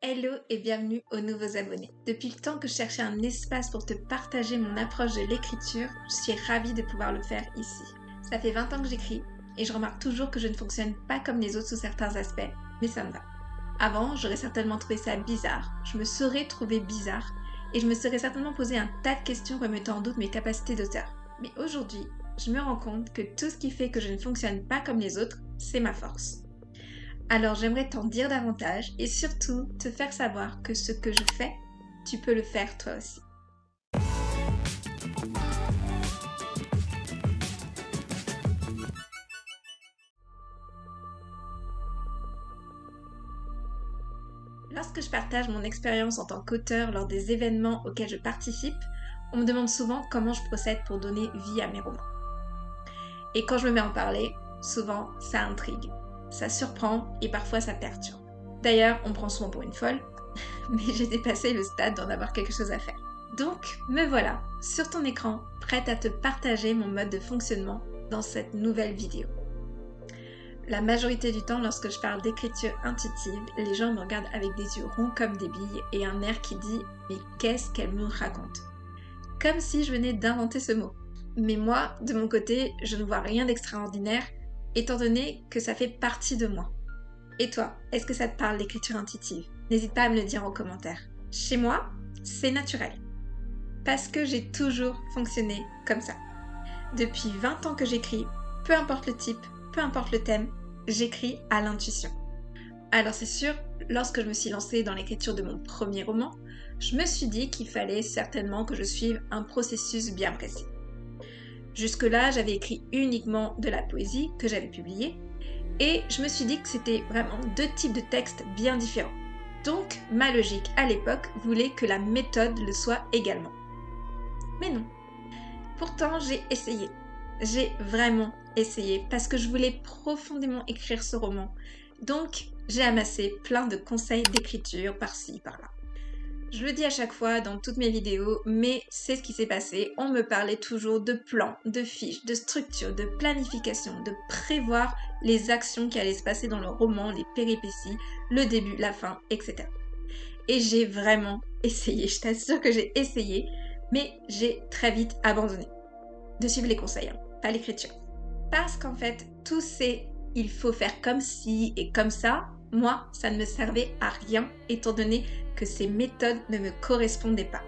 Hello et bienvenue aux nouveaux abonnés. Depuis le temps que je cherchais un espace pour te partager mon approche de l'écriture, je suis ravie de pouvoir le faire ici. Ça fait 20 ans que j'écris et je remarque toujours que je ne fonctionne pas comme les autres sous certains aspects, mais ça me va. Avant, j'aurais certainement trouvé ça bizarre, je me serais trouvée bizarre et je me serais certainement posé un tas de questions remettant en doute mes capacités d'auteur. Mais aujourd'hui, je me rends compte que tout ce qui fait que je ne fonctionne pas comme les autres, c'est ma force. Alors j'aimerais t'en dire davantage et surtout te faire savoir que ce que je fais, tu peux le faire toi aussi. Lorsque je partage mon expérience en tant qu'auteur lors des événements auxquels je participe, on me demande souvent comment je procède pour donner vie à mes romans. Et quand je me mets à en parler, souvent ça intrigue, ça surprend et parfois ça perturbe. D'ailleurs, on me prend souvent pour une folle, mais j'ai dépassé le stade d'en avoir quelque chose à faire. Donc, me voilà, sur ton écran, prête à te partager mon mode de fonctionnement dans cette nouvelle vidéo. La majorité du temps, lorsque je parle d'écriture intuitive, les gens me regardent avec des yeux ronds comme des billes et un air qui dit « mais qu'est-ce qu'elle me raconte ?» Comme si je venais d'inventer ce mot. Mais moi, de mon côté, je ne vois rien d'extraordinaire, étant donné que ça fait partie de moi. Et toi, est-ce que ça te parle l'écriture intuitive? N'hésite pas à me le dire en commentaire. Chez moi, c'est naturel. Parce que j'ai toujours fonctionné comme ça. Depuis 20 ans que j'écris, peu importe le type, peu importe le thème, j'écris à l'intuition. Alors c'est sûr, lorsque je me suis lancée dans l'écriture de mon premier roman, je me suis dit qu'il fallait certainement que je suive un processus bien précis. Jusque-là, j'avais écrit uniquement de la poésie que j'avais publiée, et je me suis dit que c'était vraiment deux types de textes bien différents. Donc, ma logique à l'époque voulait que la méthode le soit également. Mais non. Pourtant, j'ai essayé. J'ai vraiment essayé parce que je voulais profondément écrire ce roman. Donc, j'ai amassé plein de conseils d'écriture par-ci, par-là. Je le dis à chaque fois dans toutes mes vidéos, mais c'est ce qui s'est passé. On me parlait toujours de plans, de fiches, de structure, de planification, de prévoir les actions qui allaient se passer dans le roman, les péripéties, le début, la fin, etc. Et j'ai vraiment essayé, je t'assure que j'ai essayé, mais j'ai très vite abandonné de suivre les conseils, pas l'écriture. Parce qu'en fait, tout c'est « il faut faire comme ci et comme ça », moi, ça ne me servait à rien étant donné que ces méthodes ne me correspondaient pas.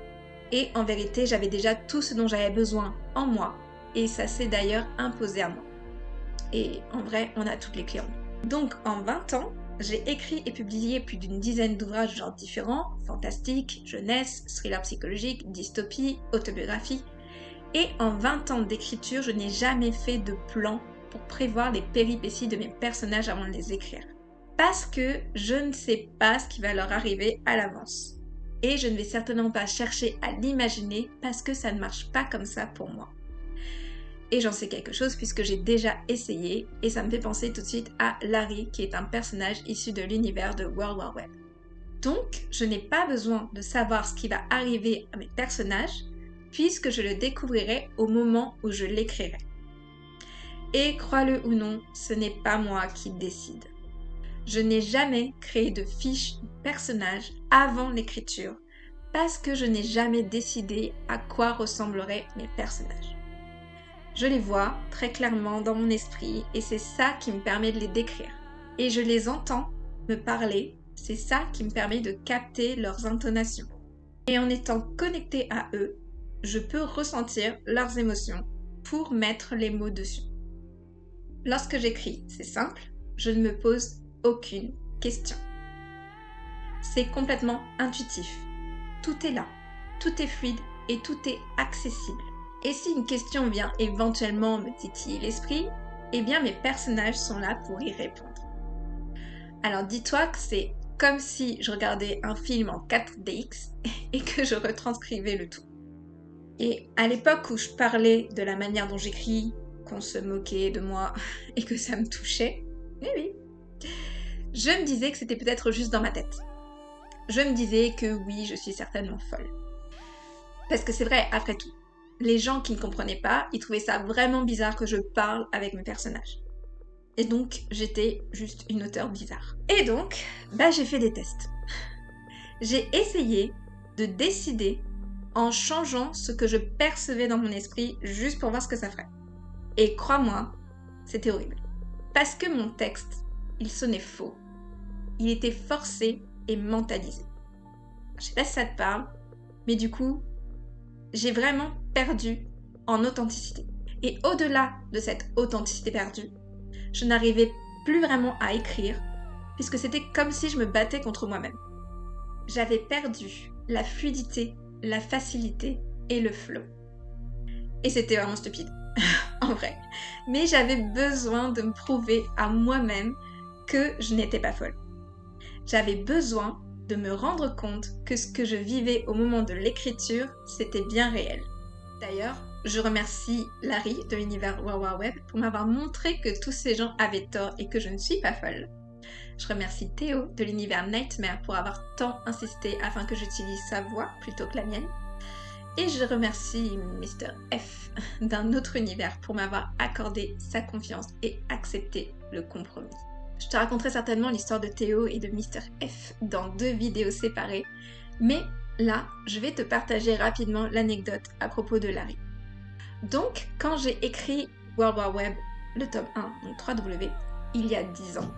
Et en vérité, j'avais déjà tout ce dont j'avais besoin en moi et ça s'est d'ailleurs imposé à moi. Et en vrai, on a toutes les clés en nous. Donc en 20 ans, j'ai écrit et publié plus d'une dizaine d'ouvrages de genres différents, fantastique, jeunesse, thriller psychologique, dystopie, autobiographie. Et en 20 ans d'écriture, je n'ai jamais fait de plan pour prévoir les péripéties de mes personnages avant de les écrire. Parce que je ne sais pas ce qui va leur arriver à l'avance. Et je ne vais certainement pas chercher à l'imaginer parce que ça ne marche pas comme ça pour moi. Et j'en sais quelque chose puisque j'ai déjà essayé et ça me fait penser tout de suite à Larry qui est un personnage issu de l'univers de World War Web. Donc, je n'ai pas besoin de savoir ce qui va arriver à mes personnages puisque je le découvrirai au moment où je l'écrirai. Et crois-le ou non, ce n'est pas moi qui décide. Je n'ai jamais créé de fiche de personnage avant l'écriture parce que je n'ai jamais décidé à quoi ressembleraient mes personnages. Je les vois très clairement dans mon esprit et c'est ça qui me permet de les décrire. Et je les entends me parler, c'est ça qui me permet de capter leurs intonations. Et en étant connectée à eux, je peux ressentir leurs émotions pour mettre les mots dessus. Lorsque j'écris, c'est simple, je ne me pose aucune question. C'est complètement intuitif. Tout est là, tout est fluide et tout est accessible. Et si une question vient éventuellement me titiller l'esprit, eh bien mes personnages sont là pour y répondre. Alors dis-toi que c'est comme si je regardais un film en 4DX et que je retranscrivais le tout. Et à l'époque où je parlais de la manière dont j'écris, qu'on se moquait de moi et que ça me touchait, oui, je me disais que c'était peut-être juste dans ma tête. Je me disais que oui, je suis certainement folle. Parce que c'est vrai, après tout, les gens qui ne comprenaient pas, ils trouvaient ça vraiment bizarre que je parle avec mes personnages. Et donc, j'étais juste une auteure bizarre. Et donc, j'ai fait des tests. J'ai essayé de décider en changeant ce que je percevais dans mon esprit juste pour voir ce que ça ferait. Et crois-moi, c'était horrible. Parce que mon texte, il sonnait faux. Il était forcé et mentalisé. Je sais pas si ça te parle, mais du coup, j'ai vraiment perdu en authenticité. Et au-delà de cette authenticité perdue, je n'arrivais plus vraiment à écrire, puisque c'était comme si je me battais contre moi-même. J'avais perdu la fluidité, la facilité et le flow. Et c'était vraiment stupide, en vrai. Mais j'avais besoin de me prouver à moi-même que je n'étais pas folle. J'avais besoin de me rendre compte que ce que je vivais au moment de l'écriture, c'était bien réel. D'ailleurs, je remercie Larry de l'univers WoWWeb pour m'avoir montré que tous ces gens avaient tort et que je ne suis pas folle. Je remercie Théo de l'univers Nightmare pour avoir tant insisté afin que j'utilise sa voix plutôt que la mienne. Et je remercie Mr. F d'un autre univers pour m'avoir accordé sa confiance et accepté le compromis. Je te raconterai certainement l'histoire de Théo et de Mr. F dans 2 vidéos séparées, mais là, je vais te partager rapidement l'anecdote à propos de Larry. Donc, quand j'ai écrit World War Web, le tome 1, donc 3W, il y a 10 ans,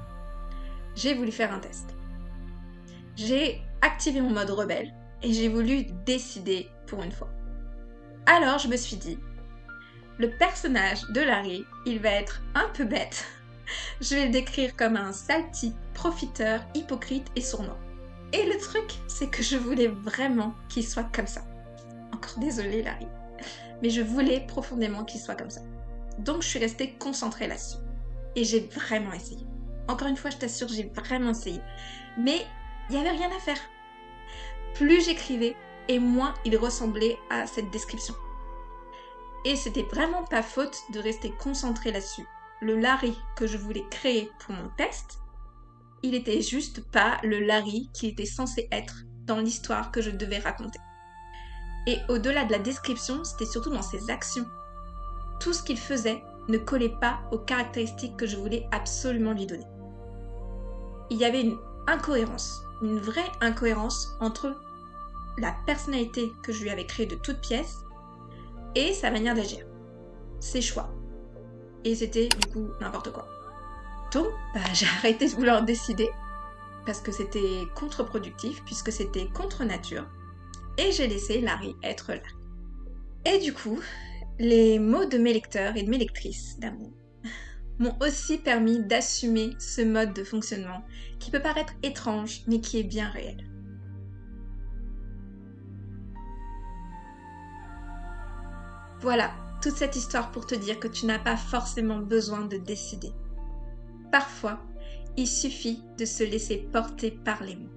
j'ai voulu faire un test. J'ai activé mon mode rebelle et j'ai voulu décider pour une fois. Alors, je me suis dit, le personnage de Larry, il va être un peu bête. Je vais le décrire comme un sale type, profiteur, hypocrite et sournois. Et le truc, c'est que je voulais vraiment qu'il soit comme ça. Encore désolée, Larry. Mais je voulais profondément qu'il soit comme ça. Donc je suis restée concentrée là-dessus. Et j'ai vraiment essayé. Encore une fois, je t'assure, j'ai vraiment essayé. Mais il n'y avait rien à faire. Plus j'écrivais, et moins il ressemblait à cette description. Et c'était vraiment pas faute de rester concentrée là-dessus. Le Larry que je voulais créer pour mon test, il était juste pas le Larry qui était censé être dans l'histoire que je devais raconter. Et au-delà de la description, c'était surtout dans ses actions. Tout ce qu'il faisait ne collait pas aux caractéristiques que je voulais absolument lui donner. Il y avait une incohérence, une vraie incohérence entre la personnalité que je lui avais créée de toutes pièces et sa manière d'agir, ses choix. Et c'était du coup n'importe quoi. Donc, j'ai arrêté de vouloir décider parce que c'était contre-productif, puisque c'était contre nature, et j'ai laissé Larry être là. Et du coup, les mots de mes lecteurs et de mes lectrices d'amour m'ont aussi permis d'assumer ce mode de fonctionnement qui peut paraître étrange, mais qui est bien réel. Voilà, toute cette histoire pour te dire que tu n'as pas forcément besoin de décider. Parfois, il suffit de se laisser porter par les mots.